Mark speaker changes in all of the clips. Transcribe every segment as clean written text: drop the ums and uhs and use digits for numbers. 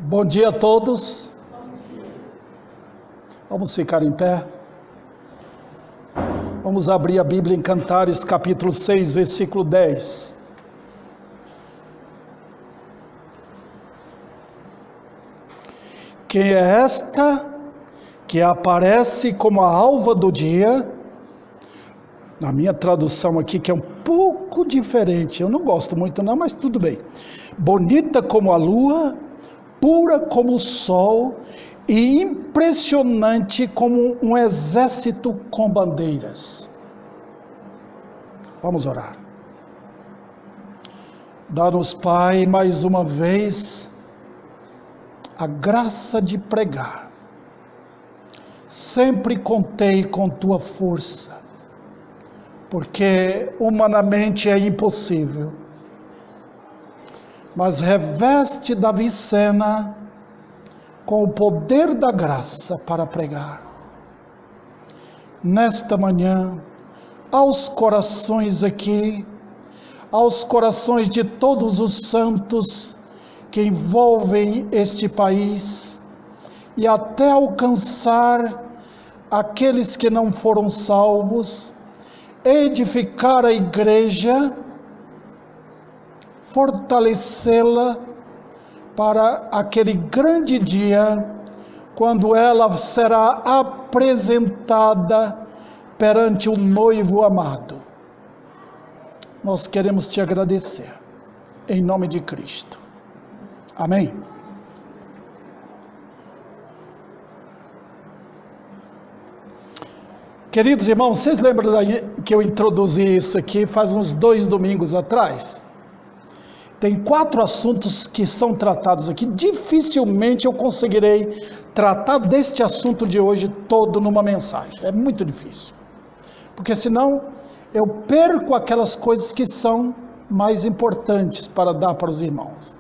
Speaker 1: Bom dia a todos. Vamos ficar em pé. Vamos abrir a Bíblia em Cantares, capítulo 6, versículo 10. Quem é esta que aparece como a alva do dia? Na minha tradução aqui, que é um pouco diferente, eu não gosto muito não, mas tudo bem. Bonita como a lua, pura como o sol e impressionante como um exército com bandeiras. Vamos orar. Dá-nos, Pai, mais uma vez a graça de pregar. Sempre contei com tua força, porque humanamente é impossível. Mas reveste Davi Sena com o poder da graça para pregar. Nesta manhã, aos corações aqui, aos corações de todos os santos que envolvem este país e até alcançar aqueles que não foram salvos, edificar a igreja, fortalecê-la para aquele grande dia, quando ela será apresentada perante o noivo amado. Nós queremos te agradecer, em nome de Cristo. Amém. Queridos irmãos, vocês lembram que eu introduzi isso aqui faz uns 2 domingos atrás? Tem 4 assuntos que são tratados aqui. Dificilmente eu conseguirei tratar deste assunto de hoje todo numa mensagem. É muito difícil. Porque senão eu perco aquelas coisas que são mais importantes para dar para os irmãos.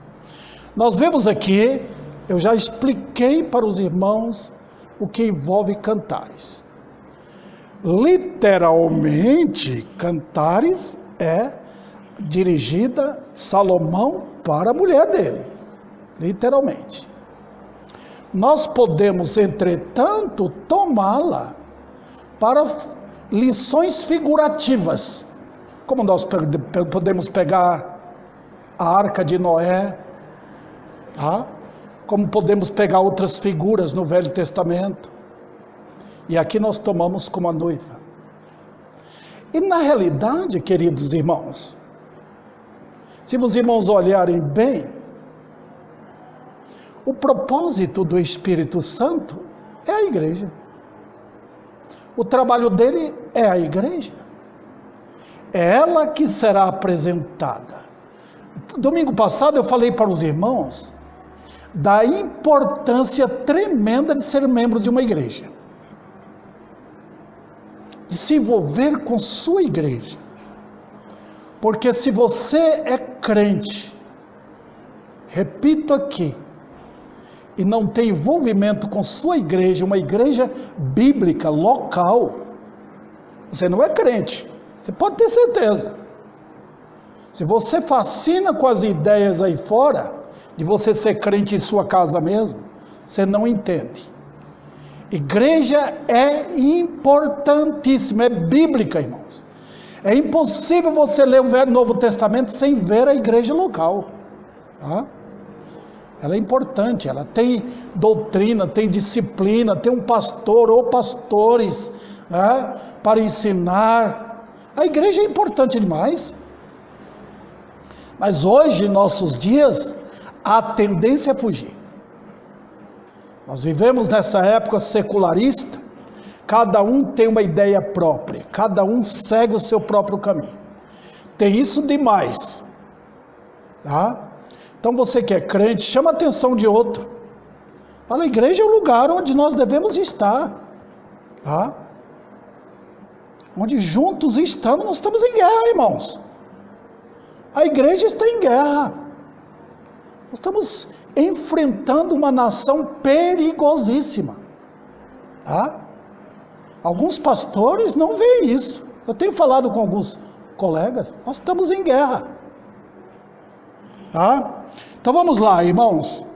Speaker 1: Nós vemos aqui, eu já expliquei para os irmãos o que envolve Cantares. Literalmente, Cantares é dirigida Salomão para a mulher dele, literalmente. Nós podemos, entretanto, tomá-la para lições figurativas, como nós podemos pegar a Arca de Noé, tá? Como podemos pegar outras figuras no Velho Testamento, e aqui nós tomamos como a noiva. E na realidade, queridos irmãos, se os irmãos olharem bem, o propósito do Espírito Santo é a igreja. O trabalho dele é a igreja. É ela que será apresentada. Domingo passado eu falei para os irmãos da importância tremenda de ser membro de uma igreja, de se envolver com sua igreja. Porque se você é crente, repito aqui, e não tem envolvimento com sua igreja, uma igreja bíblica, local, você não é crente, você pode ter certeza. Se você fascina com as ideias aí fora, de você ser crente em sua casa mesmo, você não entende. Igreja é importantíssima, é bíblica, irmãos. É impossível você ler o Novo Testamento sem ver a igreja local. Tá? Ela é importante, ela tem doutrina, tem disciplina, tem um pastor ou pastores, né, para ensinar. A igreja é importante demais. Mas hoje, em nossos dias, a tendência é fugir. Nós vivemos nessa época secularista, cada um tem uma ideia própria, cada um segue o seu próprio caminho. Tem isso demais, tá? Então você que é crente, chama a atenção de outro. Fala, a igreja é o lugar onde nós devemos estar, tá? Onde juntos estamos, nós estamos em guerra, irmãos. A igreja está em guerra. Nós estamos enfrentando uma nação perigosíssima, tá? Alguns pastores não veem isso. Eu tenho falado com alguns colegas, nós estamos em guerra. Tá? Então vamos lá, irmãos.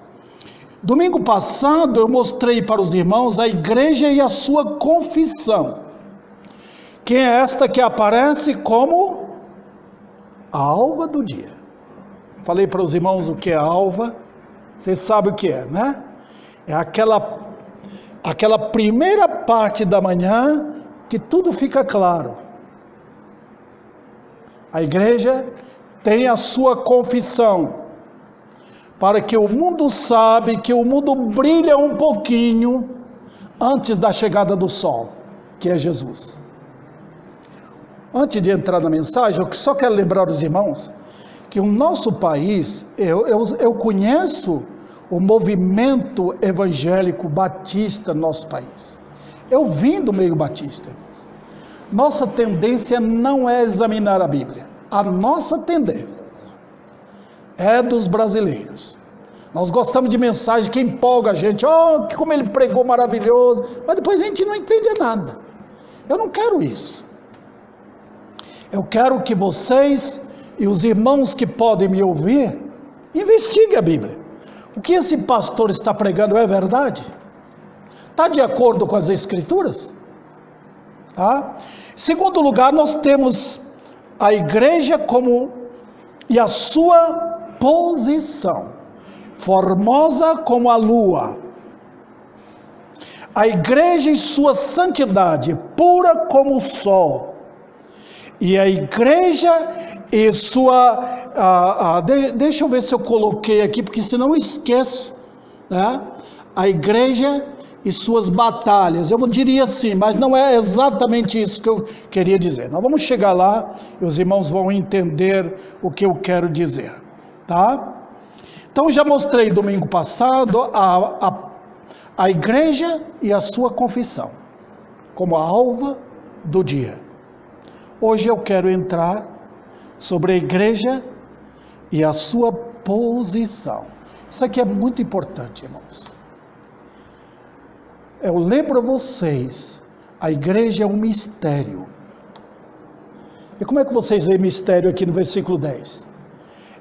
Speaker 1: Domingo passado eu mostrei para os irmãos a igreja e a sua confissão, que é esta que aparece como a alva do dia. Falei para os irmãos o que é alva, vocês sabem o que é, né? É aquela primeira parte da manhã que tudo fica claro. A igreja tem a sua confissão, para que o mundo sabe que o mundo brilha um pouquinho antes da chegada do sol, que é Jesus. Antes de entrar na mensagem, eu só quero lembrar os irmãos que o nosso país, eu conheço o movimento evangélico batista no nosso país. Eu vim do meio batista. Nossa tendência não é examinar a Bíblia. A nossa tendência é dos brasileiros. Nós gostamos de mensagem que empolga a gente. Oh, como ele pregou maravilhoso. Mas depois a gente não entende nada. Eu não quero isso. Eu quero que vocês e os irmãos que podem me ouvir investiguem a Bíblia. O que esse pastor está pregando é verdade? Está de acordo com as Escrituras? Tá? Em segundo lugar, nós temos a igreja e a sua posição, formosa como a lua. A igreja e sua santidade, pura como o sol. E a igreja e sua... deixa eu ver se eu coloquei aqui, porque senão eu esqueço, né? A igreja e suas batalhas. Eu diria assim, mas não é exatamente isso que eu queria dizer. Nós vamos chegar lá e os irmãos vão entender o que eu quero dizer, tá? Então, já mostrei domingo passado a igreja e a sua confissão, como a alva do dia. Hoje eu quero entrar sobre a igreja e a sua posição. Isso aqui é muito importante, irmãos. Eu lembro a vocês, a igreja é um mistério. E como é que vocês veem mistério aqui no versículo 10?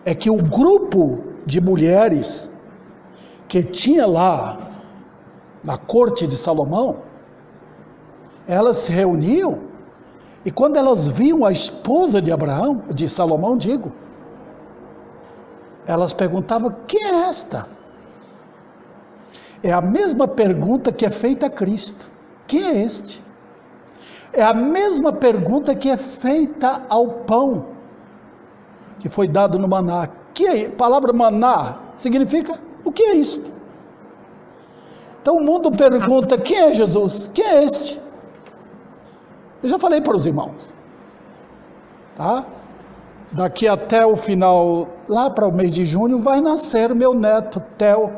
Speaker 1: É que o grupo de mulheres que tinha lá na corte de Salomão, elas se reuniam e quando elas viam a esposa de Abraão, de Salomão, elas perguntavam: quem é esta? É a mesma pergunta que é feita a Cristo: quem é este? É a mesma pergunta que é feita ao pão que foi dado no maná. A palavra maná significa: o que é isto? Então o mundo pergunta: quem é Jesus? Quem é este? Eu já falei para os irmãos, tá? Daqui até o final, lá para o mês de junho, vai nascer meu neto, Theo,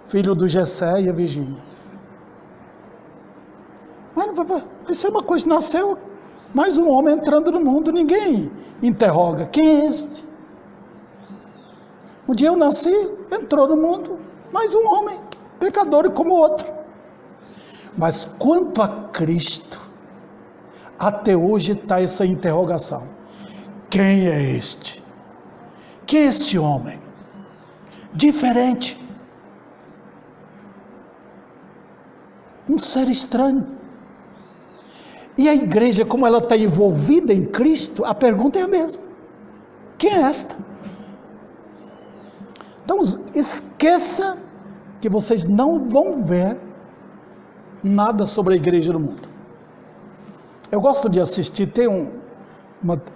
Speaker 1: filho do Gessé e a Virgínia. Mas vai ser uma coisa, nasceu mais um homem entrando no mundo, ninguém interroga: quem é este? Um dia eu nasci, entrou no mundo, mais um homem, pecador como outro. Mas quanto a Cristo, até hoje está essa interrogação: quem é este? Quem é este homem? Diferente. Um ser estranho. E a igreja, como ela está envolvida em Cristo, a pergunta é a mesma: quem é esta? Então, esqueça que vocês não vão ver nada sobre a igreja no mundo. Eu gosto de assistir, tem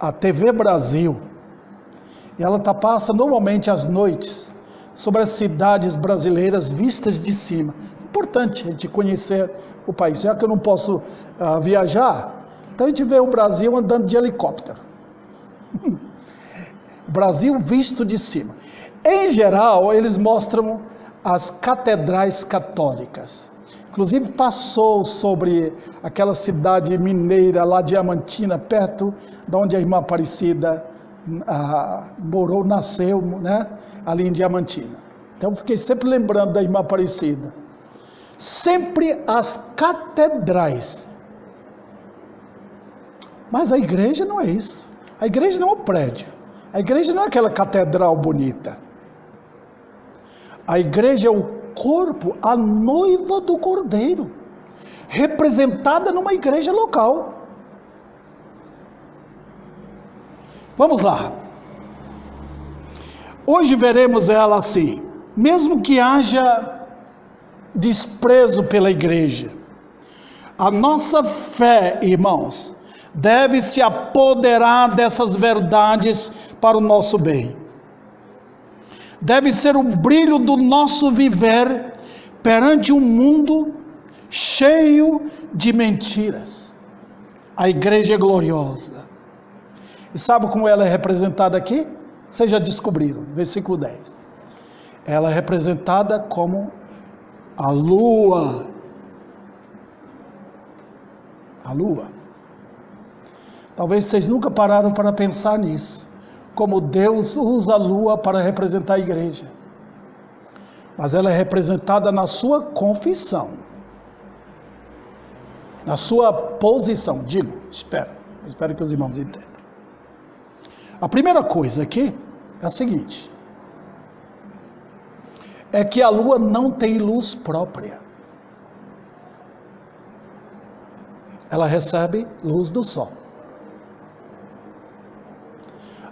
Speaker 1: a TV Brasil, e ela passa normalmente às noites sobre as cidades brasileiras vistas de cima. Importante a gente conhecer o país, já que eu não posso viajar, então a gente vê o Brasil andando de helicóptero. Brasil visto de cima. Em geral, eles mostram as catedrais católicas. Inclusive passou sobre aquela cidade mineira lá, Diamantina, perto de onde a irmã Aparecida morou, nasceu, né? Ali em Diamantina. Então fiquei sempre lembrando da irmã Aparecida. Sempre as catedrais. Mas a igreja não é isso. A igreja não é um prédio. A igreja não é aquela catedral bonita. A igreja é o corpo, a noiva do Cordeiro, representada numa igreja local. Vamos lá. Hoje veremos ela assim. Mesmo que haja desprezo pela igreja, a nossa fé, irmãos, deve se apoderar dessas verdades para o nosso bem. Deve ser o brilho do nosso viver perante um mundo cheio de mentiras. A igreja é gloriosa. E sabe como ela é representada aqui? Vocês já descobriram, versículo 10. Ela é representada como a lua. A lua. Talvez vocês nunca pararam para pensar nisso. Como Deus usa a lua para representar a igreja. Mas ela é representada na sua confissão. Na sua posição. Espero que os irmãos entendam. A primeira coisa aqui é a seguinte. É que a lua não tem luz própria. Ela recebe luz do sol.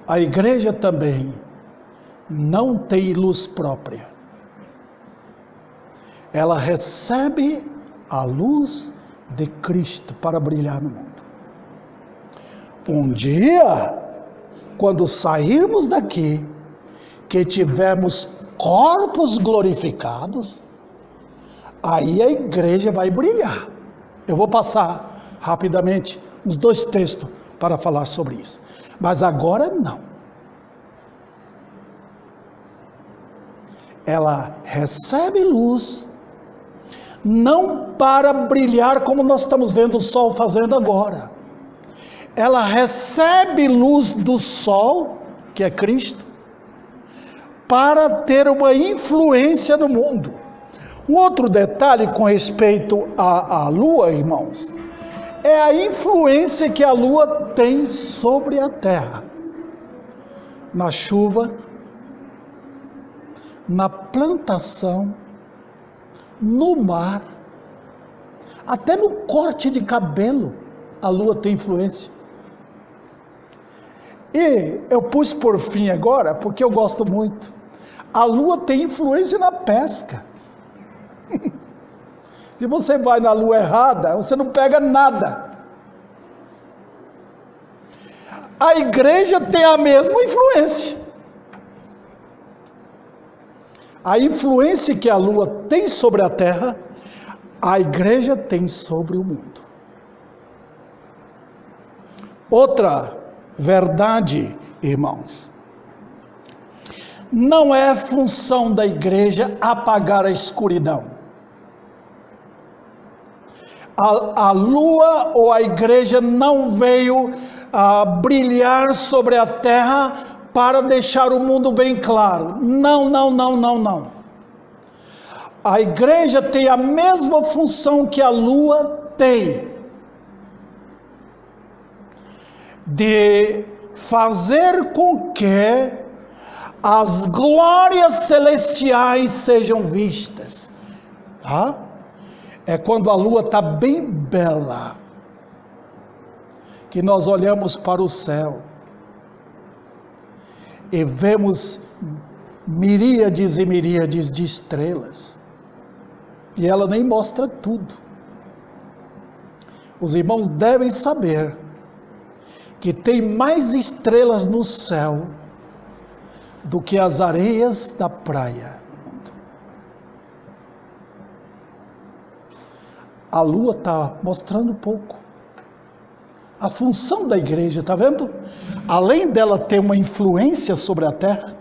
Speaker 1: A igreja também não tem luz própria. Ela recebe a luz de Cristo para brilhar no mundo. Um dia, quando sairmos daqui, que tivermos corpos glorificados, aí a igreja vai brilhar. Eu vou passar rapidamente os 2 textos para falar sobre isso. Mas agora não. Ela recebe luz, não para brilhar como nós estamos vendo o sol fazendo agora. Ela recebe luz do sol, que é Cristo, para ter uma influência no mundo. Um outro detalhe com respeito à lua, irmãos, é a influência que a lua tem sobre a terra. Na chuva, na plantação, no mar, até no corte de cabelo, a lua tem influência. E eu pus por fim agora, porque eu gosto muito. A lua tem influência na pesca. Se você vai na lua errada, você não pega nada. A igreja tem a mesma influência. A influência que a lua tem sobre a terra, a igreja tem sobre o mundo. Outra verdade, irmãos, não é função da igreja apagar a escuridão. A lua ou a igreja não veio brilhar sobre a terra para deixar o mundo bem claro. Não. A igreja tem a mesma função que a lua tem, de fazer com que as glórias celestiais sejam vistas. É quando a lua está bem bela, que nós olhamos para o céu e vemos miríades e miríades de estrelas, e ela nem mostra tudo. Os irmãos devem saber que tem mais estrelas no céu do que as areias da praia. A lua está mostrando pouco. A função da igreja, está vendo? Além dela ter uma influência sobre a terra,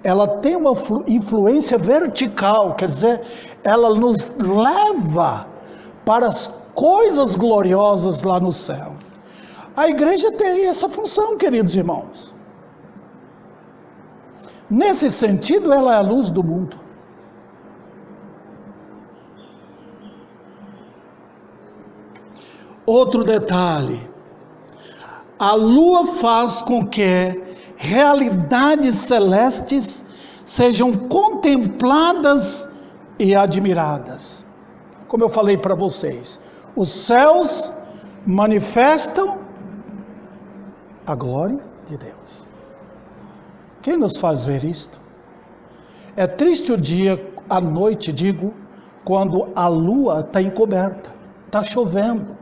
Speaker 1: ela tem uma influência vertical, quer dizer, ela nos leva para as coisas gloriosas lá no céu. A igreja tem essa função, queridos irmãos. Nesse sentido, ela é a luz do mundo. Outro detalhe, a lua faz com que realidades celestes sejam contempladas e admiradas. Como eu falei para vocês, os céus manifestam a glória de Deus. Quem nos faz ver isto? É triste o dia, a noite, digo, quando a lua está encoberta, está chovendo.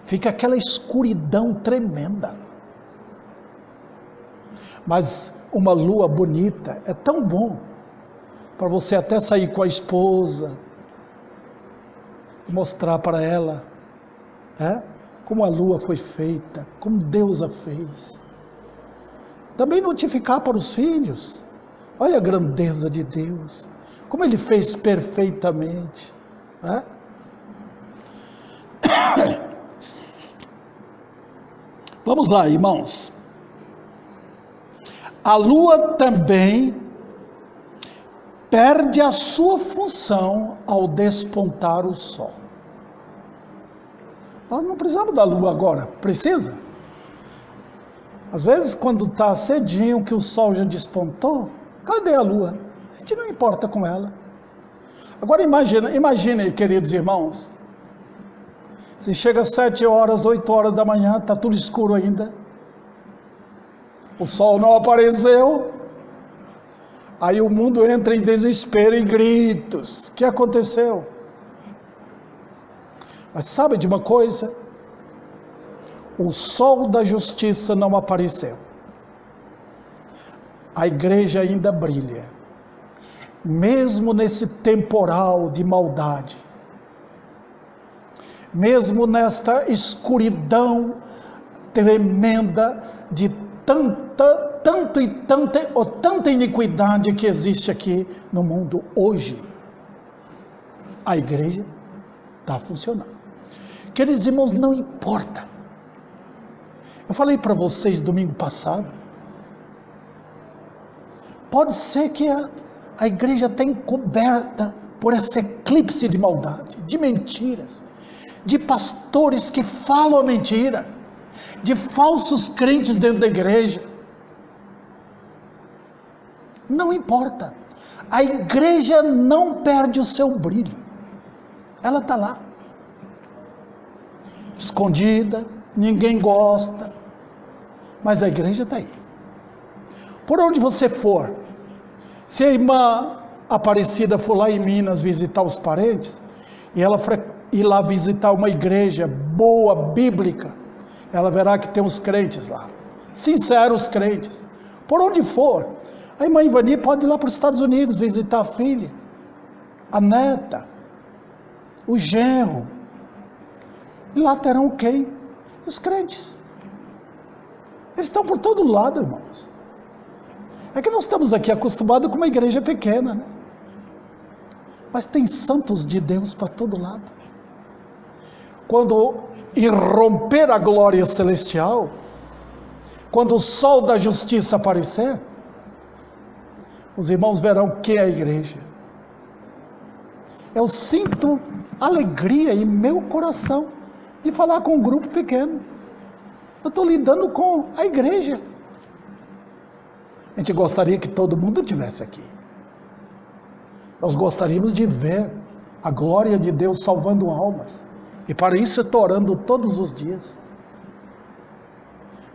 Speaker 1: Fica aquela escuridão tremenda. Mas uma lua bonita é tão bom para você até sair com a esposa e mostrar para ela como a lua foi feita, como Deus a fez. Também notificar para os filhos: olha a grandeza de Deus, como Ele fez perfeitamente. Vamos lá, irmãos. A lua também perde a sua função ao despontar o sol. Nós não precisamos da lua agora, precisa? Às vezes, quando está cedinho, que o sol já despontou, cadê a lua? A gente não importa com ela. Agora imagine, queridos irmãos, se chega às 7 horas, 8 horas da manhã, está tudo escuro ainda, o sol não apareceu, aí o mundo entra em desespero e gritos: o que aconteceu? Mas sabe de uma coisa? O sol da justiça não apareceu. A igreja ainda brilha, mesmo nesse temporal de maldade, mesmo nesta escuridão tremenda de tanta iniquidade que existe aqui no mundo hoje. A igreja está funcionando. Queridos irmãos, não importa. Eu falei para vocês domingo passado, pode ser que a igreja tenha coberta por esse eclipse de maldade, de mentiras, de pastores que falam a mentira, de falsos crentes dentro da igreja. Não importa, a igreja não perde o seu brilho, ela está lá, escondida, ninguém gosta, mas a igreja está aí. Por onde você for, se a irmã Aparecida for lá em Minas visitar os parentes, e ela ir lá visitar uma igreja boa, bíblica, ela verá que tem uns crentes lá, sinceros crentes. Por onde for, a irmã Ivani pode ir lá para os Estados Unidos visitar a filha, a neta, o genro, e lá terão quem? Os crentes. Eles estão por todo lado, irmãos. É que nós estamos aqui acostumados com uma igreja pequena, né? Mas tem santos de Deus para todo lado. Quando irromper a glória celestial, quando o sol da justiça aparecer, os irmãos verão quem é a igreja. Eu sinto alegria em meu coração de falar com um grupo pequeno. Eu estou lidando com a igreja. A gente gostaria que todo mundo estivesse aqui. Nós gostaríamos de ver a glória de Deus salvando almas. E para isso eu estou orando todos os dias.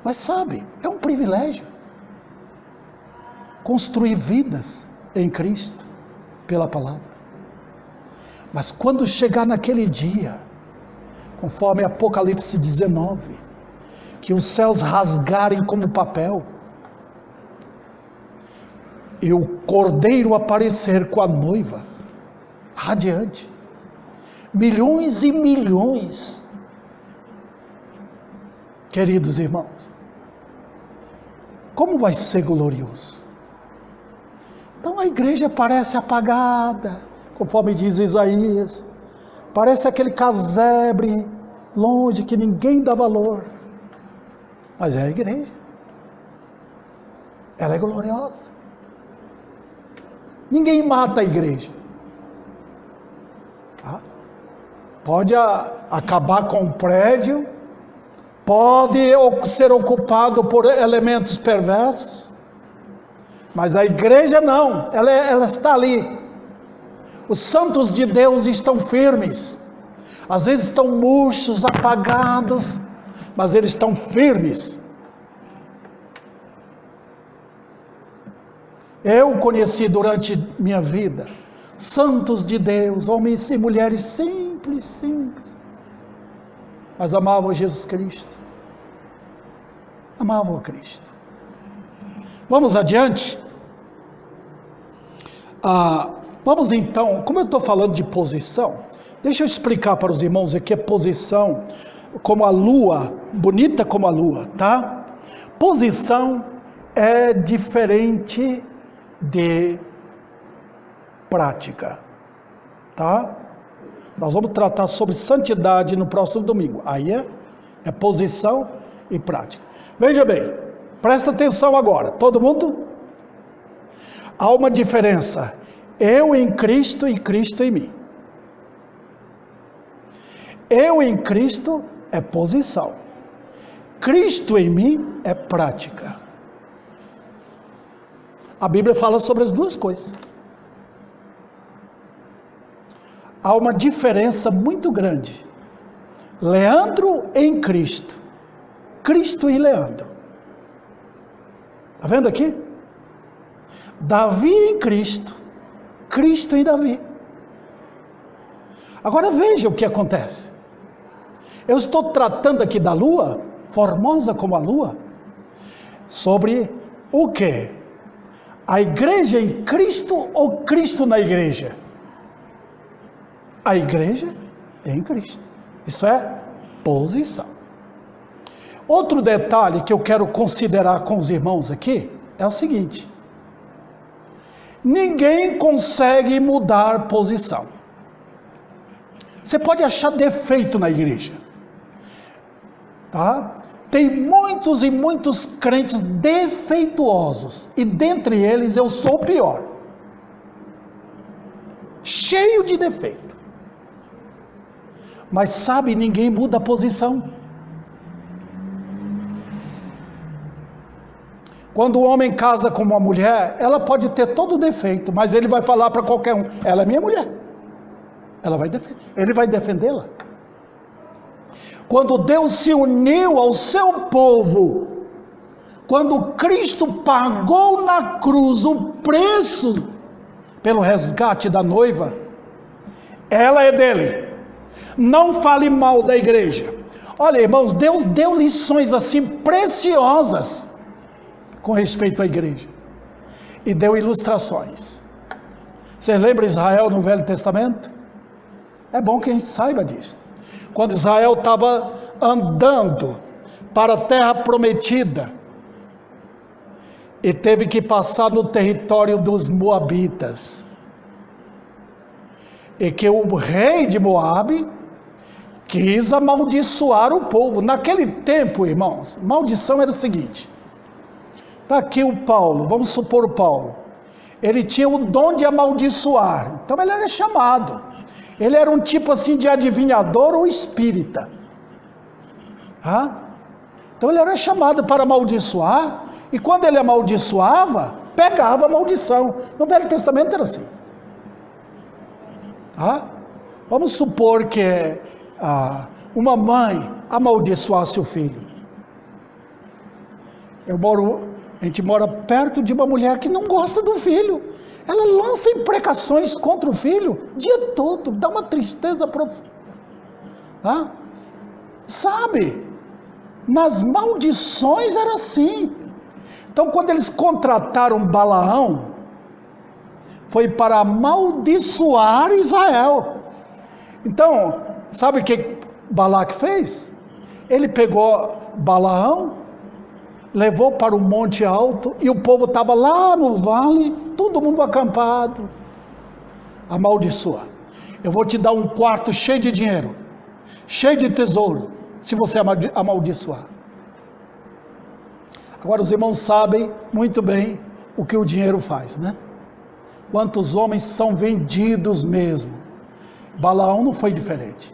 Speaker 1: Mas sabe, é um privilégio construir vidas em Cristo pela palavra. Mas quando chegar naquele dia, conforme Apocalipse 19, que os céus rasgarem como papel, e o cordeiro aparecer com a noiva, radiante, milhões e milhões, queridos irmãos, como vai ser glorioso? Então a igreja parece apagada, conforme diz Isaías, parece aquele casebre longe que ninguém dá valor, mas é a igreja, ela é gloriosa. Ninguém mata a igreja. Pode acabar com o prédio, pode ser ocupado por elementos perversos, Mas a igreja não, ela está ali. Os santos de Deus estão firmes. Às vezes estão murchos, apagados, mas eles estão firmes. Eu conheci durante minha vida santos de Deus, homens e mulheres simples, mas amavam Jesus Cristo. Amavam a Cristo. Vamos adiante? Vamos então, como eu estou falando de posição, deixa eu explicar para os irmãos aqui a posição, como a lua, bonita como a lua, tá? Posição é diferente de prática, tá? Nós vamos tratar sobre santidade no próximo domingo. Aí é posição e prática. Veja bem, presta atenção agora, todo mundo? Há uma diferença, eu em Cristo e Cristo em mim. Eu em Cristo é posição, Cristo em mim é prática. A Bíblia fala sobre as duas coisas. Há uma diferença muito grande. Leandro em Cristo, Cristo em Leandro. Está vendo aqui? Davi em Cristo, Cristo em Davi. Agora veja o que acontece. Eu estou tratando aqui da lua, formosa como a lua, sobre o quê? A igreja em Cristo ou Cristo na igreja? A igreja em Cristo. Isso é posição. Outro detalhe que eu quero considerar com os irmãos aqui é o seguinte: ninguém consegue mudar posição. Você pode achar defeito na igreja, tá? Tem muitos e muitos crentes defeituosos, e dentre eles eu sou o pior, cheio de defeito. Mas sabe, ninguém muda a posição. Quando o homem casa com uma mulher, ela pode ter todo defeito, mas ele vai falar para qualquer um: ela é minha mulher. Ele vai defendê-la. Quando Deus se uniu ao seu povo, quando Cristo pagou na cruz o preço pelo resgate da noiva, ela é dele. Não fale mal da igreja. Olha, irmãos, Deus deu lições assim preciosas com respeito à igreja, e deu ilustrações. Vocês lembram Israel no Velho Testamento? É bom que a gente saiba disso. Quando Israel estava andando para a terra prometida, e teve que passar no território dos Moabitas, e que o rei de Moabe quis amaldiçoar o povo. Naquele tempo, irmãos, maldição era o seguinte: está aqui o Paulo, vamos supor o Paulo, ele tinha o dom de amaldiçoar, então ele era chamado, ele era um tipo assim de adivinhador ou espírita, então ele era chamado para amaldiçoar, e quando ele amaldiçoava, pegava a maldição. No Velho Testamento era assim. Vamos supor que uma mãe amaldiçoasse o filho. A gente mora perto de uma mulher que não gosta do filho. Ela lança imprecações contra o filho o dia todo, dá uma tristeza profunda. Sabe, nas maldições era assim. Então, quando eles contrataram Balaão, foi para amaldiçoar Israel. Então, sabe o que Balaque fez? Ele pegou Balaão, levou para o monte alto, e o povo estava lá no vale, todo mundo acampado. Amaldiçoa. Eu vou te dar um quarto cheio de dinheiro, cheio de tesouro, se você amaldiçoar. Agora os irmãos sabem muito bem o que o dinheiro faz, né? Quantos homens são vendidos mesmo. Balaão não foi diferente.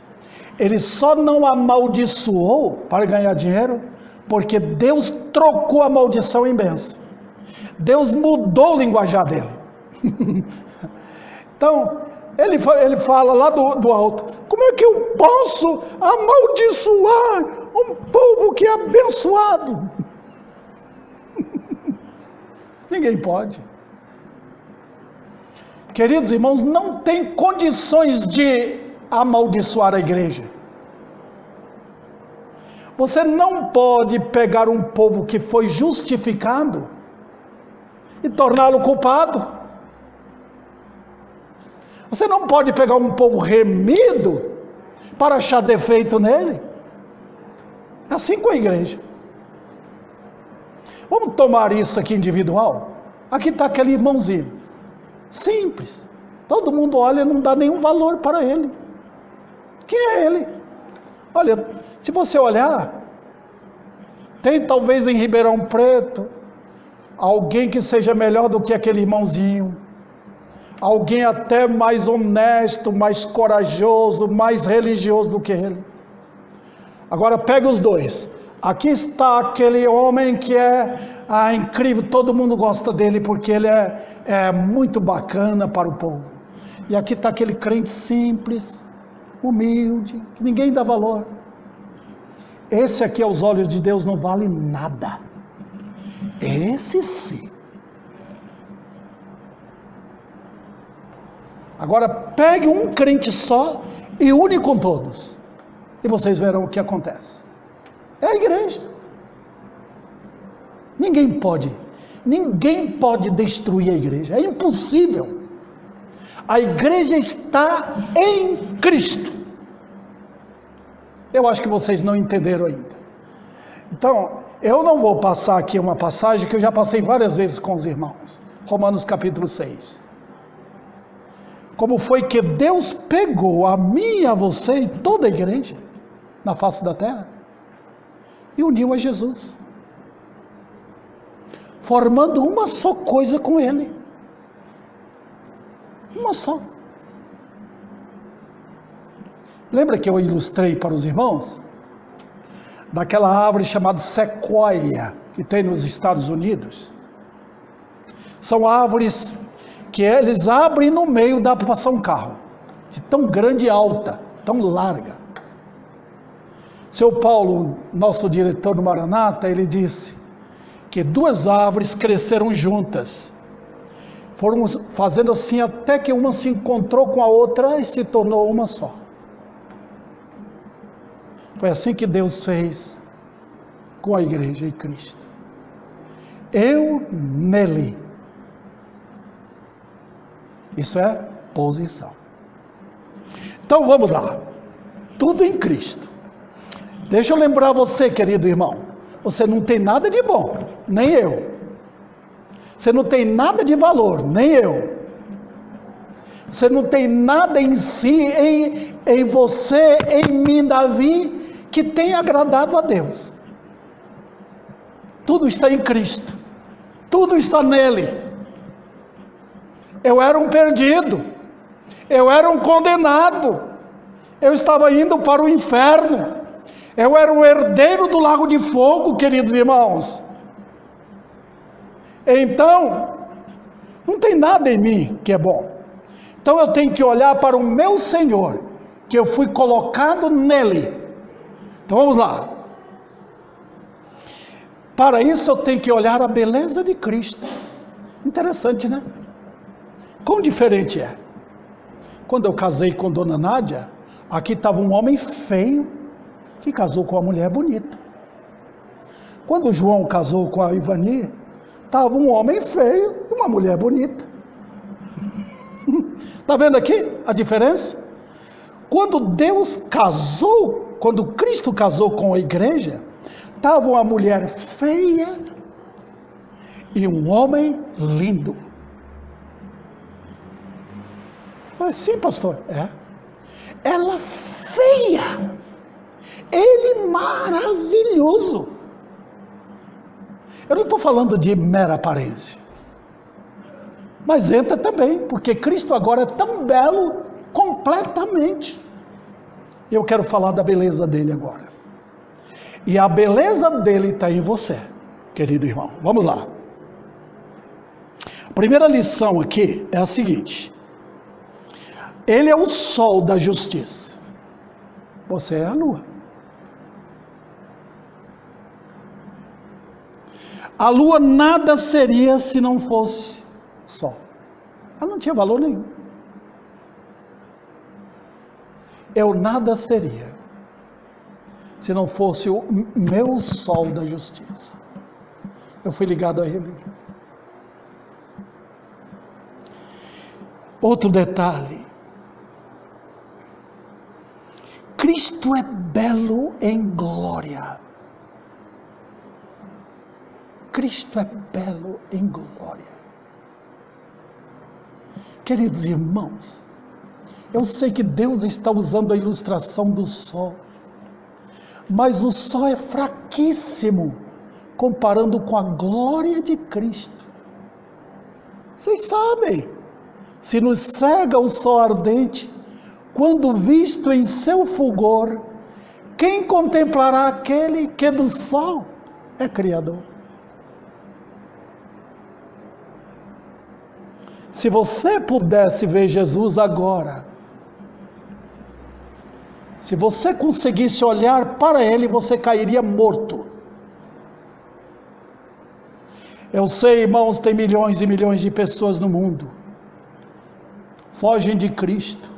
Speaker 1: Ele só não amaldiçoou para ganhar dinheiro, porque Deus trocou a maldição em bênção. Deus mudou o linguajar dele. Então, ele fala lá do alto: como é que eu posso amaldiçoar um povo que é abençoado? Ninguém pode. Queridos irmãos, não tem condições de amaldiçoar a igreja. Você não pode pegar um povo que foi justificado e torná-lo culpado. Você não pode pegar um povo remido para achar defeito nele. Assim com a igreja. Vamos tomar isso aqui individual? Aqui está aquele irmãozinho. Simples. Todo mundo olha e não dá nenhum valor para ele. Quem é ele? Olha, se você olhar, tem talvez em Ribeirão Preto alguém que seja melhor do que aquele irmãozinho. Alguém até mais honesto, mais corajoso, mais religioso do que ele. Agora pega os dois. Aqui está aquele homem que é incrível, todo mundo gosta dele porque ele é muito bacana para o povo. E aqui está aquele crente simples, humilde, que ninguém dá valor. Esse aqui aos olhos de Deus não vale nada. Esse sim. Agora pegue um crente só e une com todos. E vocês verão o que acontece. É a igreja. Ninguém pode destruir a igreja. É impossível. A igreja está em Cristo. Eu acho que vocês não entenderam ainda. Então, eu não vou passar aqui uma passagem que eu já passei várias vezes com os irmãos. Romanos capítulo 6. Como foi que Deus pegou a mim e a você e toda a igreja na face da terra e uniu a Jesus, formando uma só coisa com Ele. Uma só. Lembra que eu ilustrei para os irmãos? Daquela árvore chamada sequoia, que tem nos Estados Unidos. São árvores que eles abrem no meio, dá para passar um carro. De tão grande e alta, tão larga. Seu Paulo, nosso diretor do Maranata, ele disse que duas árvores cresceram juntas. Foram fazendo assim até que uma se encontrou com a outra e se tornou uma só. Foi assim que Deus fez com a igreja e Cristo. Eu nele. Isso é posição. Então vamos lá. Tudo em Cristo. Deixa eu lembrar você, querido irmão. Você não tem nada de bom, nem eu. Você não tem nada de valor, nem eu. Você não tem nada em si, em você, em mim, Davi, que tenha agradado a Deus. Tudo está em Cristo. Tudo está nele. Eu era um perdido, eu era um condenado, eu estava indo para o inferno, eu era um herdeiro do lago de fogo, queridos irmãos. Então, não tem nada em mim que é bom. Então eu tenho que olhar para o meu Senhor, que eu fui colocado nele. Então vamos lá. Para isso eu tenho que olhar a beleza de Cristo. Interessante, né? Quão diferente é? Quando eu casei com Dona Nádia, aqui estava um homem feio que casou com uma mulher bonita. Quando o João casou com a Ivani, estava um homem feio e uma mulher bonita. Está vendo aqui a diferença? Quando Deus casou, quando Cristo casou com a igreja, estava uma mulher feia e um homem lindo. Sim, pastor, é. Ela feia, ele maravilhoso. Eu não estou falando de mera aparência, mas entra também, porque Cristo agora é tão belo completamente. Eu quero falar da beleza dele agora. E a beleza dele está em você, querido irmão. Vamos lá. A primeira lição aqui é a seguinte: Ele é o sol da justiça, você é a lua. A lua nada seria se não fosse o sol. Ela não tinha valor nenhum. Eu nada seria se não fosse o meu sol da justiça. Eu fui ligado a ele. Outro detalhe: Cristo é belo em glória. Cristo é belo em glória. Queridos irmãos, eu sei que Deus está usando a ilustração do sol, mas o sol é fraquíssimo comparando com a glória de Cristo. Vocês sabem, se nos cega o sol ardente, quando visto em seu fulgor, quem contemplará aquele que do sol é Criador? Se você pudesse ver Jesus agora, se você conseguisse olhar para Ele, você cairia morto. Eu sei, irmãos, tem milhões e milhões de pessoas no mundo, fogem de Cristo,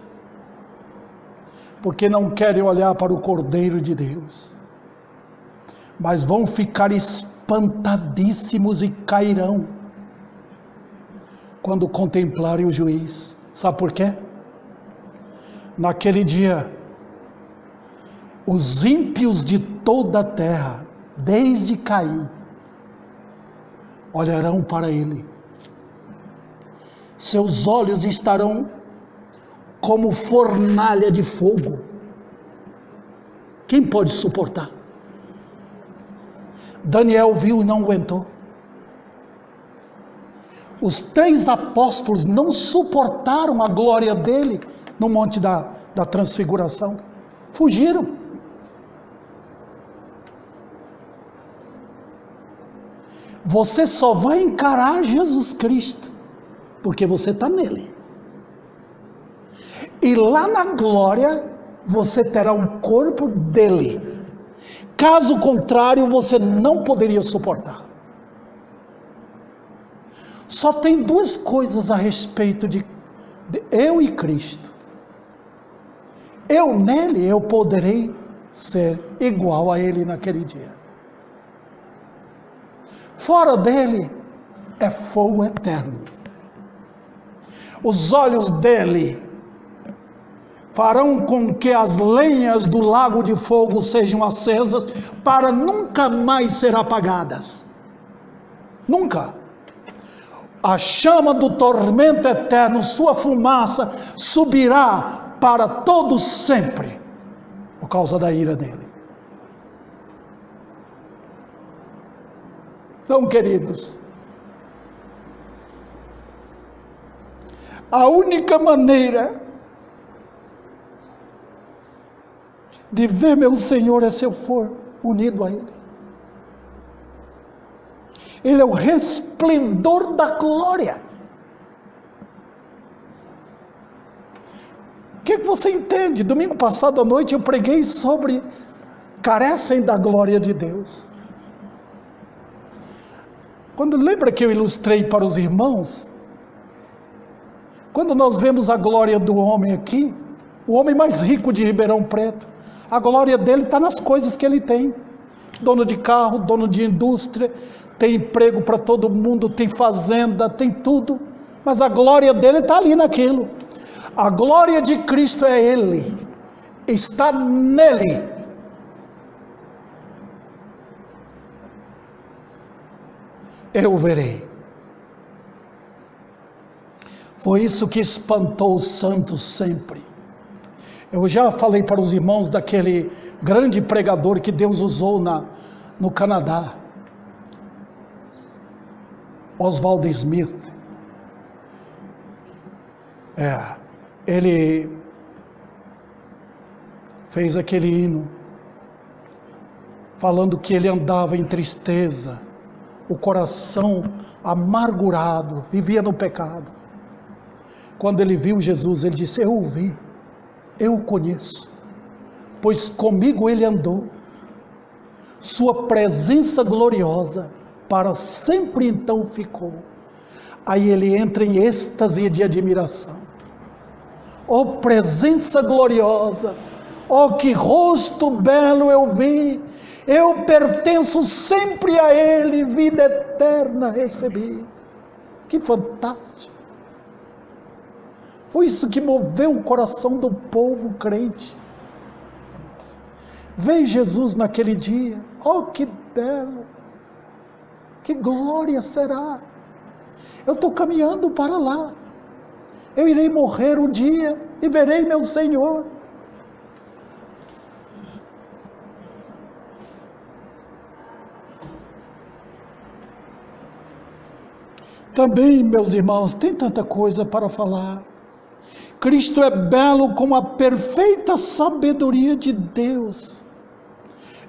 Speaker 1: porque não querem olhar para o Cordeiro de Deus, mas vão ficar espantadíssimos e cairão, quando contemplarem o juiz. Sabe por quê? Naquele dia, os ímpios de toda a terra, desde Caim, olharão para ele. Seus olhos estarão como fornalha de fogo. Quem pode suportar? Daniel viu e não aguentou. Os 3 apóstolos não suportaram a glória dele no monte da transfiguração. Fugiram. Você só vai encarar Jesus Cristo porque você está nele. E lá na glória você terá um corpo dele. Caso contrário, você não poderia suportar. Só tem 2 coisas a respeito de eu e Cristo. Eu nele, eu poderei ser igual a ele naquele dia. Fora dele é fogo eterno. Os olhos dele farão com que as lenhas do lago de fogo sejam acesas para nunca mais ser apagadas. Nunca. A chama do tormento eterno, sua fumaça subirá para todo sempre, por causa da ira dele. Então, queridos, a única maneira de ver meu Senhor é se eu for unido a Ele. Ele é o resplendor da glória. O que você entende? Domingo passado à noite eu preguei sobre carecem da glória de Deus. Quando lembra que eu ilustrei para os irmãos? Quando nós vemos a glória do homem aqui, o homem mais rico de Ribeirão Preto, a glória dele está nas coisas que ele tem. Dono de carro, dono de indústria, tem emprego para todo mundo, tem fazenda, tem tudo, mas a glória dele está ali naquilo. A glória de Cristo é Ele, está nele. Eu verei. Foi isso que espantou os santos sempre. Eu já falei para os irmãos daquele grande pregador que Deus usou no Canadá, Oswald Smith. Ele fez aquele hino falando que ele andava em tristeza, o coração amargurado, vivia no pecado. Quando ele viu Jesus, ele disse: eu o vi, eu o conheço, pois comigo ele andou. Sua presença gloriosa para sempre então ficou. Aí ele entra em êxtase de admiração. Oh, presença gloriosa! Oh, que rosto belo eu vi! Eu pertenço sempre a Ele, vida eterna recebi. Que fantástico! Foi isso que moveu o coração do povo crente. Ver Jesus naquele dia, oh, que belo! Que glória será! Eu estou caminhando para lá. Eu irei morrer um dia e verei meu Senhor. Também, meus irmãos, tem tanta coisa para falar. Cristo é belo com a perfeita sabedoria de Deus.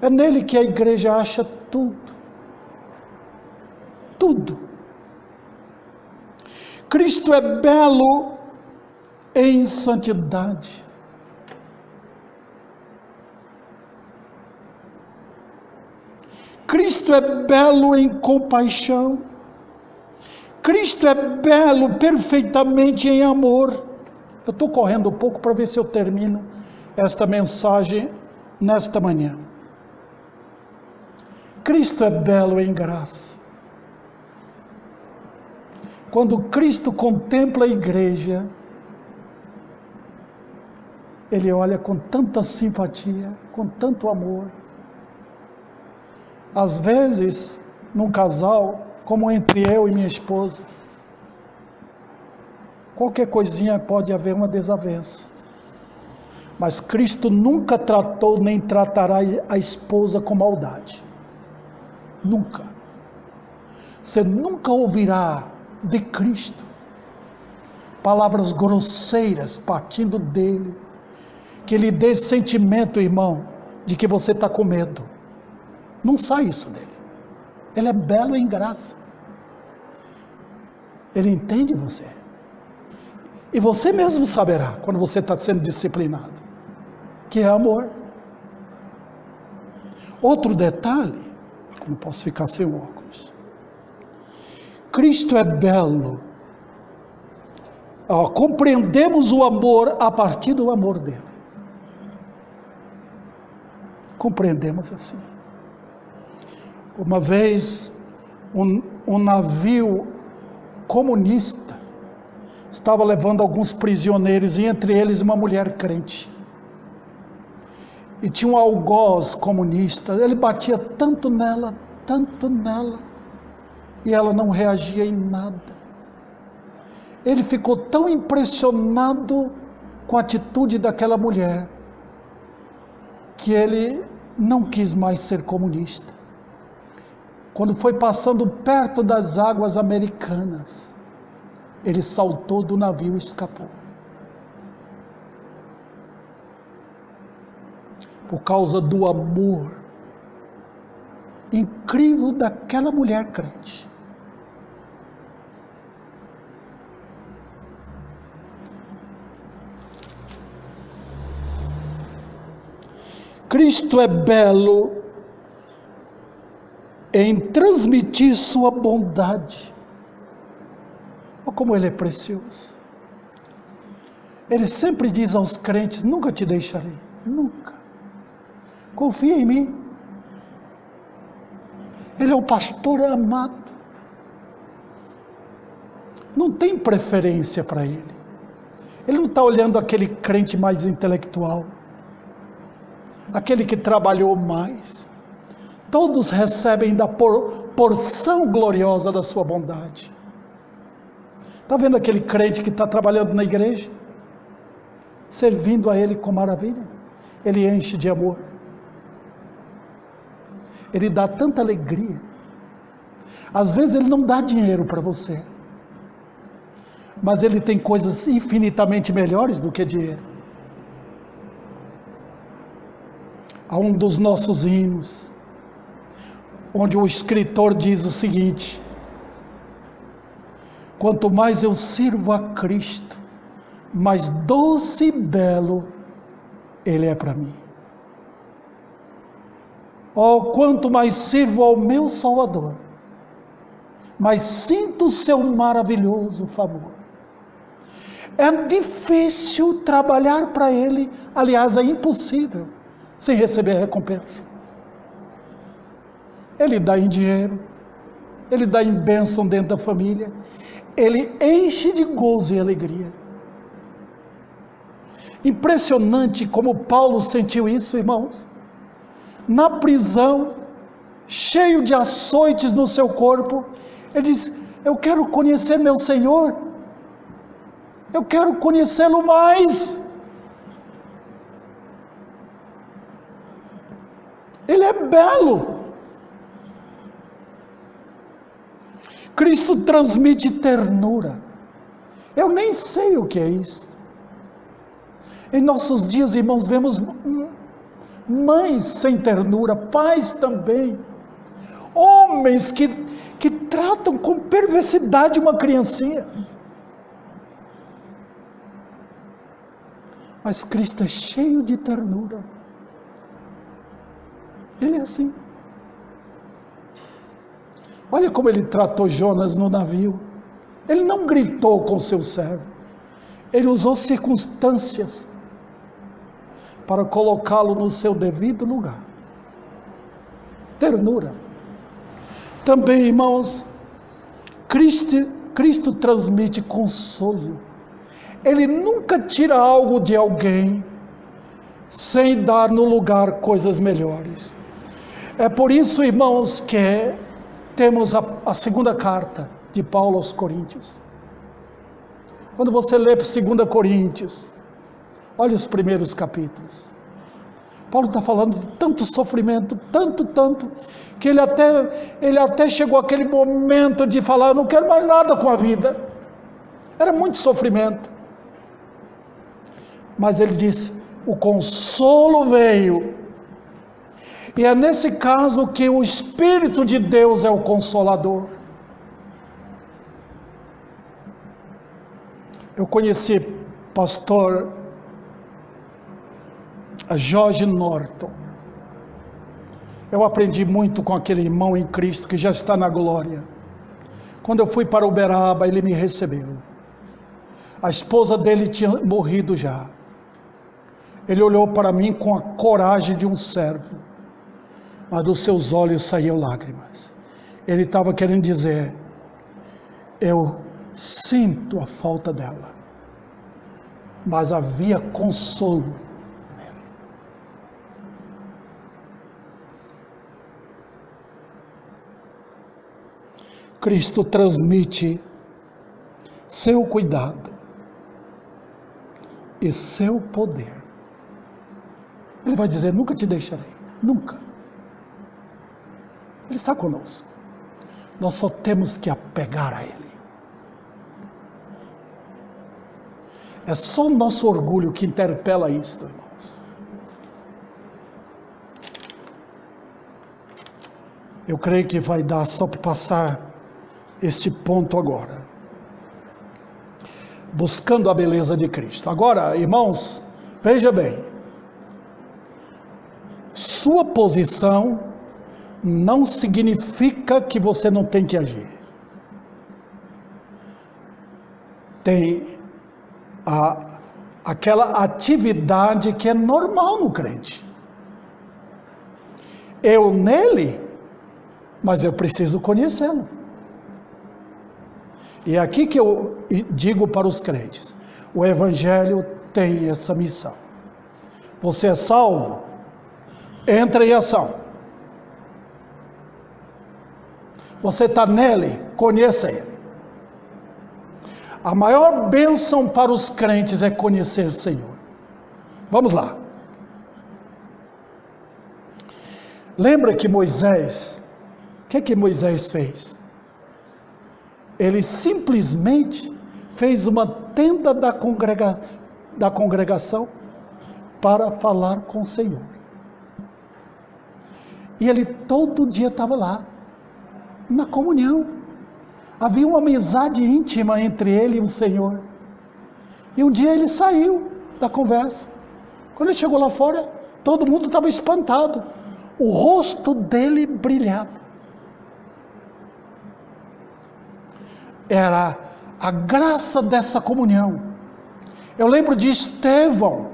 Speaker 1: É nele que a igreja acha tudo. Tudo. Cristo é belo em santidade. Cristo é belo em compaixão. Cristo é belo perfeitamente em amor. Eu estou correndo um pouco para ver se eu termino esta mensagem nesta manhã. Cristo é belo em graça. Quando Cristo contempla a igreja, Ele olha com tanta simpatia, com tanto amor. Às vezes, num casal, como entre eu e minha esposa, qualquer coisinha pode haver uma desavença. Mas Cristo nunca tratou nem tratará a esposa com maldade. Nunca. Você nunca ouvirá de Cristo palavras grosseiras partindo dele, que lhe dê sentimento, irmão, de que você está com medo. Não sai isso dele. Ele é belo em graça. Ele entende você. E você mesmo saberá, quando você está sendo disciplinado, que é amor. Outro detalhe, não posso ficar sem óculos. Cristo é belo. Compreendemos o amor a partir do amor dele. Compreendemos assim. Uma vez, um navio comunista estava levando alguns prisioneiros, e entre eles uma mulher crente. E tinha um algoz comunista, ele batia tanto nela, e ela não reagia em nada. Ele ficou tão impressionado com a atitude daquela mulher, que ele não quis mais ser comunista. Quando foi passando perto das águas americanas, ele saltou do navio e escapou. Por causa do amor incrível daquela mulher crente. Cristo é belo em transmitir sua bondade. Olha como ele é precioso. Ele sempre diz aos crentes: nunca te deixarei, nunca. Confia em mim. Ele é um pastor amado. Não tem preferência para ele. Ele não está olhando aquele crente mais intelectual, aquele que trabalhou mais. Todos recebem da porção gloriosa da sua bondade. Está vendo aquele crente que está trabalhando na igreja? Servindo a ele com maravilha. Ele enche de amor. Ele dá tanta alegria. Às vezes ele não dá dinheiro para você, mas ele tem coisas infinitamente melhores do que dinheiro. Há um dos nossos hinos: onde o escritor diz o seguinte: quanto mais eu sirvo a Cristo, mais doce e belo Ele é para mim. Oh, quanto mais sirvo ao meu Salvador, mais sinto o seu maravilhoso favor. É difícil trabalhar para Ele, aliás, é impossível, sem receber recompensa. Ele dá em dinheiro, Ele dá em bênção dentro da família, Ele enche de gozo e alegria. Impressionante como Paulo sentiu isso, irmãos. Na prisão, cheio de açoites no seu corpo, ele diz: eu quero conhecer meu Senhor, eu quero conhecê-lo mais. Ele é belo. Cristo transmite ternura. Eu nem sei o que é isso. Em nossos dias, irmãos, vemos mães sem ternura, pais também, homens que tratam com perversidade uma criancinha. Mas Cristo é cheio de ternura. Ele é assim. Olha como ele tratou Jonas no navio. Ele não gritou com seu servo. Ele usou circunstâncias para colocá-lo no seu devido lugar. Ternura. Também, irmãos, Cristo transmite consolo. Ele nunca tira algo de alguém sem dar no lugar coisas melhores. É por isso, irmãos, que temos a segunda carta de Paulo aos Coríntios. Quando você lê 2 Coríntios, olha os primeiros capítulos. Paulo está falando de tanto sofrimento, tanto, que ele até chegou àquele momento de falar: eu não quero mais nada com a vida. Era muito sofrimento. Mas ele disse: o consolo veio. E é nesse caso que o Espírito de Deus é o Consolador. Eu conheci pastor George Norton. Eu aprendi muito com aquele irmão em Cristo que já está na glória. Quando eu fui para Uberaba, ele me recebeu. A esposa dele tinha morrido já. Ele olhou para mim com a coragem de um servo, mas dos seus olhos saíam lágrimas. Ele estava querendo dizer: eu sinto a falta dela, mas havia consolo nele. Cristo transmite seu cuidado e seu poder. Ele vai dizer: nunca te deixarei, nunca. Ele está conosco. Nós só temos que apegar a Ele. É só o nosso orgulho que interpela isto, irmãos. Eu creio que vai dar só para passar este ponto agora. Buscando a beleza de Cristo. Agora, irmãos, veja bem. Sua posição não significa que você não tem que agir. Tem aquela atividade que é normal no crente. Eu nele, mas eu preciso conhecê-lo. E é aqui que eu digo para os crentes: o Evangelho tem essa missão. Você é salvo? Entra em ação. Você está nele? Conheça ele. A maior bênção para os crentes é conhecer o Senhor. Vamos lá. Lembra que Moisés, o que Moisés fez? Ele simplesmente fez uma tenda da congregação para falar com o Senhor. E ele todo dia estava lá, na comunhão. Havia uma amizade íntima entre ele e o Senhor. E um dia ele saiu da conversa. Quando ele chegou lá fora, todo mundo estava espantado. O rosto dele brilhava. Era a graça dessa comunhão. Eu lembro de Estevão.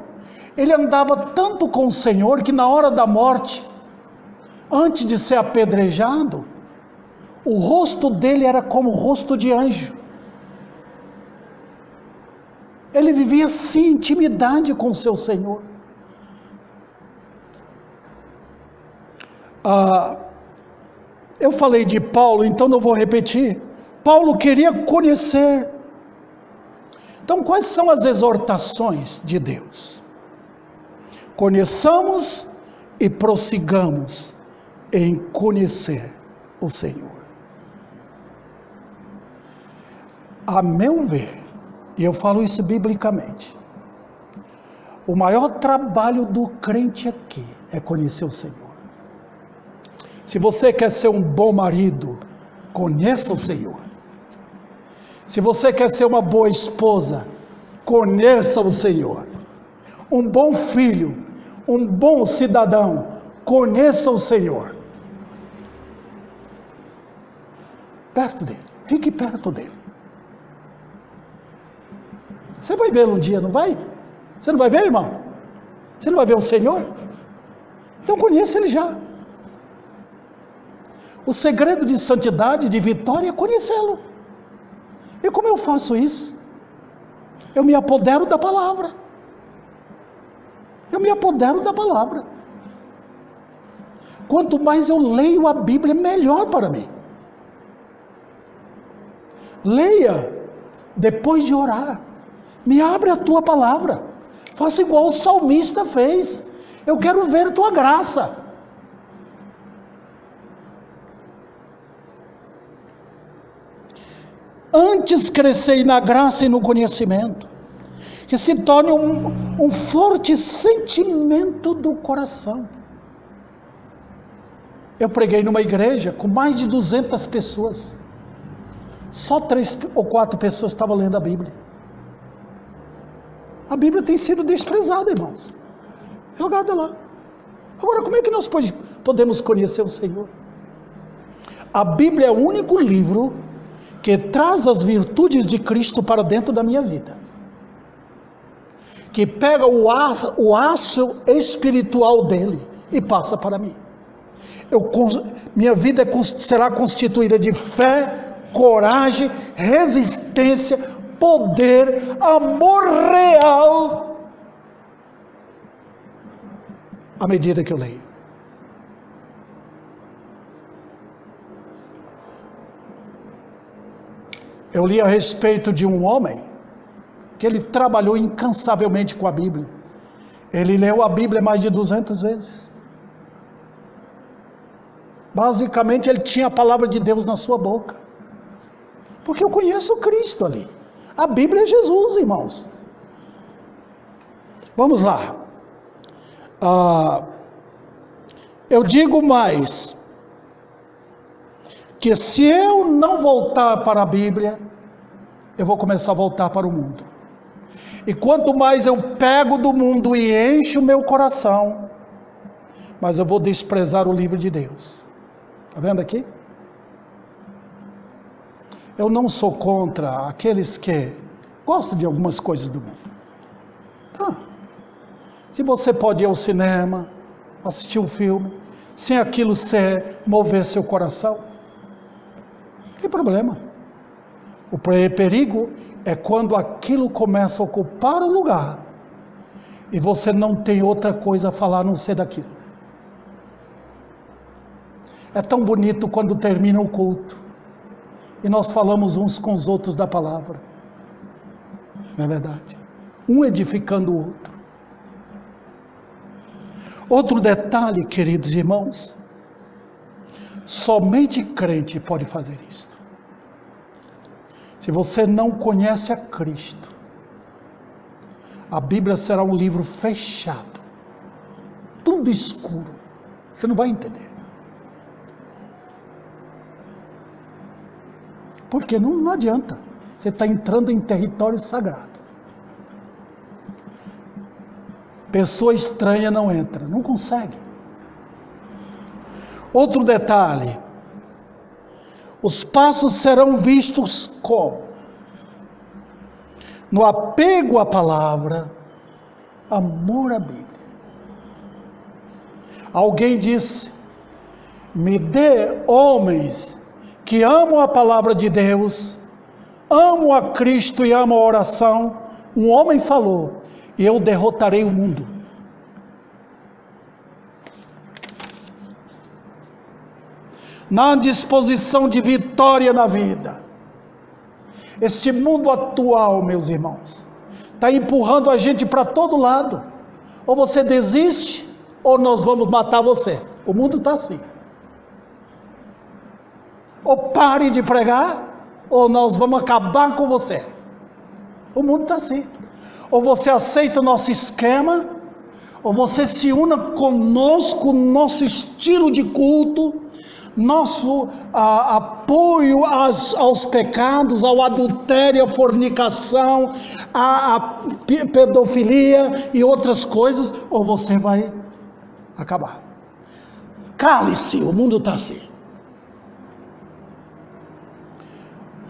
Speaker 1: Ele andava tanto com o Senhor que na hora da morte, antes de ser apedrejado, o rosto dele era como o rosto de anjo. Ele vivia assim, intimidade com o seu Senhor. Eu falei de Paulo, então não vou repetir. Paulo queria conhecer. Então, quais são as exortações de Deus? Conheçamos e prossigamos em conhecer o Senhor. A meu ver, e eu falo isso biblicamente, o maior trabalho do crente aqui é conhecer o Senhor. Se você quer ser um bom marido, conheça o Senhor. Se você quer ser uma boa esposa, conheça o Senhor. Um bom filho, um bom cidadão, conheça o Senhor. Perto dele, fique perto dele. Você vai vê-lo um dia, não vai? Você não vai ver, irmão? Você não vai ver o Senhor? Então conheça ele já. O segredo de santidade, de vitória, é conhecê-lo. E como eu faço isso? Eu me apodero da palavra. Eu me apodero da palavra. Quanto mais eu leio a Bíblia, melhor para mim. Leia depois de orar. Me abre a tua palavra. Faça igual o salmista fez. Eu quero ver a tua graça. Antes crescei na graça e no conhecimento, que se torne um forte sentimento do coração. Eu preguei numa igreja com mais de 200 pessoas. Só 3 ou 4 pessoas estavam lendo a Bíblia. A Bíblia tem sido desprezada, irmãos. Jogada lá. Agora, como é que nós podemos conhecer o Senhor? A Bíblia é o único livro que traz as virtudes de Cristo para dentro da minha vida. Que pega o aço espiritual dele e passa para mim. Minha vida será constituída de fé, coragem, resistência, poder, amor real, à medida que eu leio. Eu li a respeito de um homem que ele trabalhou incansavelmente com a Bíblia. Ele leu a Bíblia mais de 200 vezes. Basicamente, ele tinha a palavra de Deus na sua boca. Porque eu conheço Cristo ali. A Bíblia é Jesus, irmãos. Vamos lá. Eu digo mais, que se eu não voltar para a Bíblia, eu vou começar a voltar para o mundo. E quanto mais eu pego do mundo e encho o meu coração, mais eu vou desprezar o livro de Deus. Está vendo aqui? Eu não sou contra aqueles que gostam de algumas coisas do mundo. Se você pode ir ao cinema, assistir um filme, sem aquilo mover seu coração, não tem problema. O perigo é quando aquilo começa a ocupar o lugar e você não tem outra coisa a falar a não ser daquilo. É tão bonito quando termina o culto e nós falamos uns com os outros da palavra. Não é verdade? Um edificando o outro. Outro detalhe, queridos irmãos, somente crente pode fazer isto. Se você não conhece a Cristo, a Bíblia será um livro fechado, tudo escuro, você não vai entender. Porque não adianta. Você está entrando em território sagrado. Pessoa estranha não entra, não consegue. Outro detalhe. Os passos serão vistos como? No apego à palavra, amor à Bíblia. Alguém disse, me dê homens que amam a palavra de Deus, amam a Cristo e amam a oração. Um homem falou, eu derrotarei o mundo. Na disposição de vitória na vida. Este mundo atual, meus irmãos, está empurrando a gente para todo lado. Ou você desiste, ou nós vamos matar você. O mundo está assim. Ou pare de pregar, ou nós vamos acabar com você. O mundo está assim. Ou você aceita o nosso esquema, ou você se una conosco, nosso estilo de culto, nosso apoio aos pecados, ao adultério, à fornicação, à pedofilia e outras coisas, ou você vai acabar. Cale-se, o mundo está assim.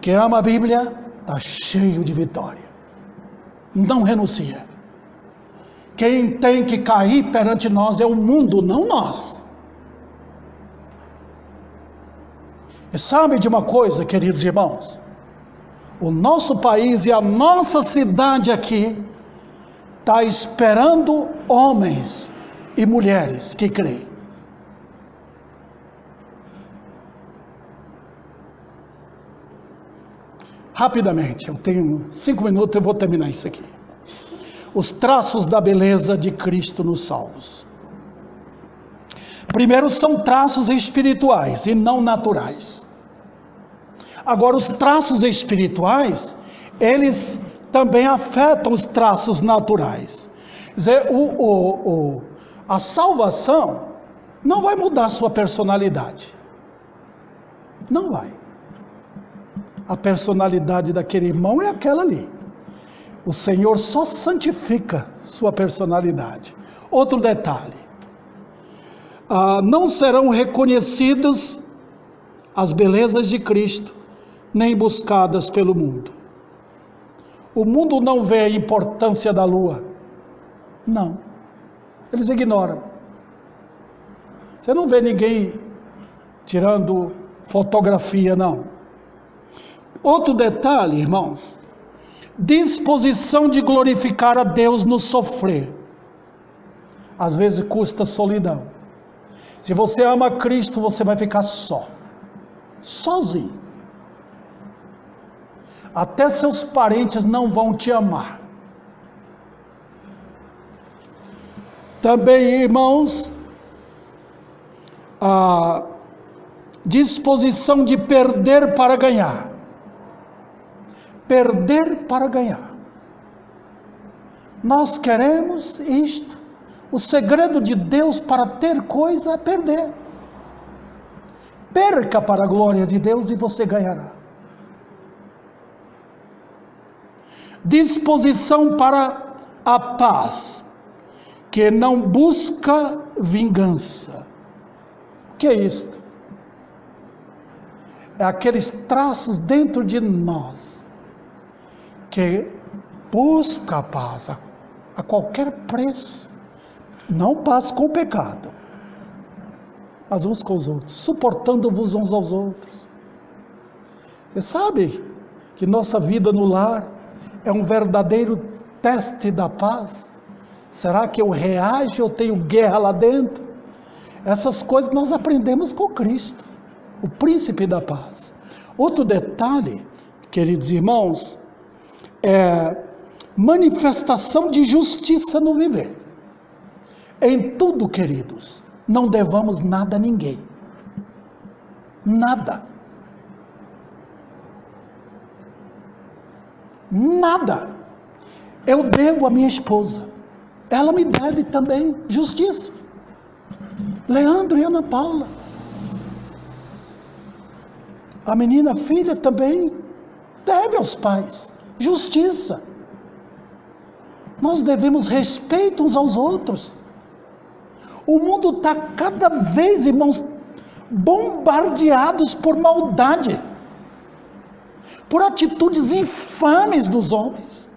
Speaker 1: Quem ama a Bíblia está cheio de vitória. Não renuncia. Quem tem que cair perante nós é o mundo, não nós. E sabe de uma coisa, queridos irmãos? O nosso país e a nossa cidade aqui está esperando homens e mulheres que creem. Rapidamente, eu tenho 5 minutos, eu vou terminar isso aqui. Os traços da beleza de Cristo nos salvos. Primeiro, são traços espirituais e não naturais. Agora, os traços espirituais, eles também afetam os traços naturais. Quer dizer, a salvação não vai mudar a sua personalidade. Não vai. A personalidade daquele irmão é aquela ali. O Senhor só santifica sua personalidade. Outro detalhe. Não serão reconhecidas as belezas de Cristo, nem buscadas pelo mundo. O mundo não vê a importância da lua. Não. Eles ignoram. Você não vê ninguém tirando fotografia, não. Outro detalhe, irmãos. Disposição de glorificar a Deus no sofrer. Às vezes custa solidão. Se você ama Cristo, você vai ficar só. Sozinho. Até seus parentes não vão te amar. Também, irmãos, a disposição de perder para ganhar. Perder para ganhar. Nós queremos isto. O segredo de Deus para ter coisa é perder. Perca para a glória de Deus e você ganhará. Disposição para a paz, que não busca vingança. O que é isto? É aqueles traços dentro de nós, que busca a paz a qualquer preço. Não paz com o pecado, mas uns com os outros, suportando-vos uns aos outros. Você sabe que nossa vida no lar é um verdadeiro teste da paz? Será que eu reajo ou tenho guerra lá dentro? Essas coisas nós aprendemos com Cristo, o príncipe da paz. Outro detalhe, queridos irmãos, é manifestação de justiça no viver. Em tudo, queridos, não devamos nada a ninguém. Nada. Nada. Eu devo a minha esposa. Ela me deve também justiça. Leandro e Ana Paula. A menina filha também meus pais? Justiça. Nós devemos respeito uns aos outros. O mundo está cada vez, irmãos, bombardeados por maldade, por atitudes infames dos homens.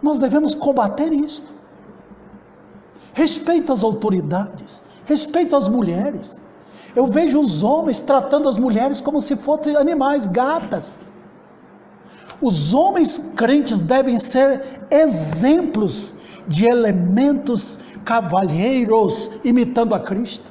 Speaker 1: Nós devemos combater isto. Respeito às autoridades, respeito às mulheres. Eu vejo os homens tratando as mulheres como se fossem animais, gatas. Os homens crentes devem ser exemplos de elementos cavalheiros, imitando a Cristo.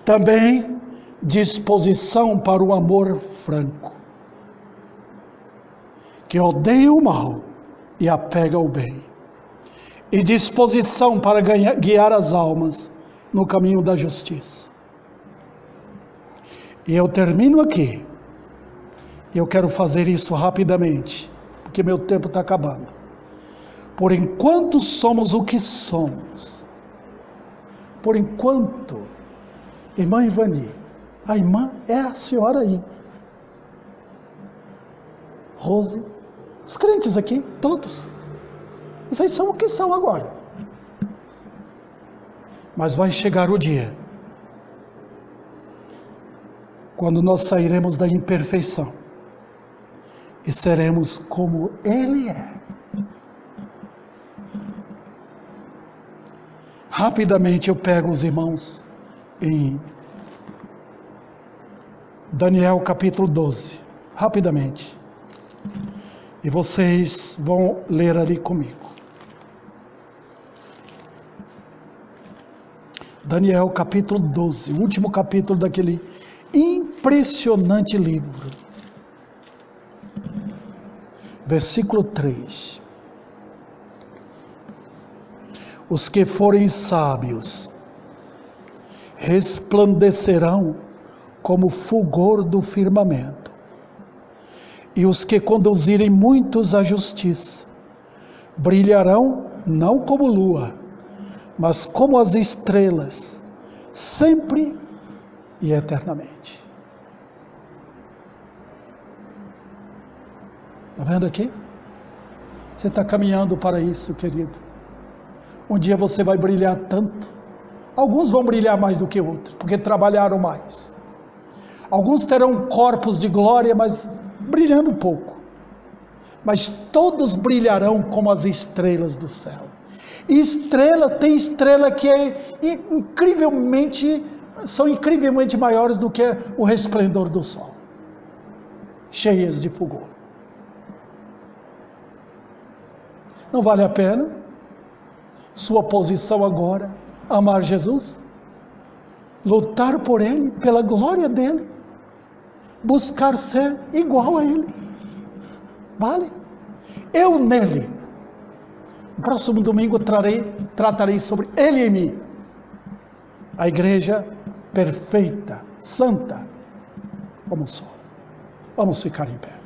Speaker 1: Também disposição para o amor franco, que odeia o mal e apega ao bem, e disposição para guiar as almas no caminho da justiça. E eu termino aqui. Eu quero fazer isso rapidamente, porque meu tempo está acabando. Por enquanto somos o que somos, por enquanto, irmã Ivani, a irmã é a senhora aí, Rose, os crentes aqui, todos, vocês são o que são agora. Mas vai chegar o dia quando nós sairemos da imperfeição e seremos como Ele é. Rapidamente eu pego os irmãos em Daniel capítulo 12, rapidamente, e vocês vão ler ali comigo. Daniel capítulo 12, o último capítulo daquele impressionante livro. Versículo 3. Os que forem sábios resplandecerão como o fulgor do firmamento, e os que conduzirem muitos à justiça brilharão não como lua, mas como as estrelas, sempre e eternamente. Está vendo aqui? Você está caminhando para isso, querido. Um dia você vai brilhar tanto. Alguns vão brilhar mais do que outros, porque trabalharam mais. Alguns terão corpos de glória, mas brilhando pouco. Mas todos brilharão como as estrelas do céu. E tem estrela que são incrivelmente maiores do que o resplendor do sol, cheias de fulgor. Não vale a pena sua posição agora, amar Jesus, lutar por Ele, pela glória dEle, buscar ser igual a Ele? Vale? Eu nele. No próximo domingo tratarei sobre Ele em mim, a igreja perfeita, santa, como sou. Vamos ficar em pé.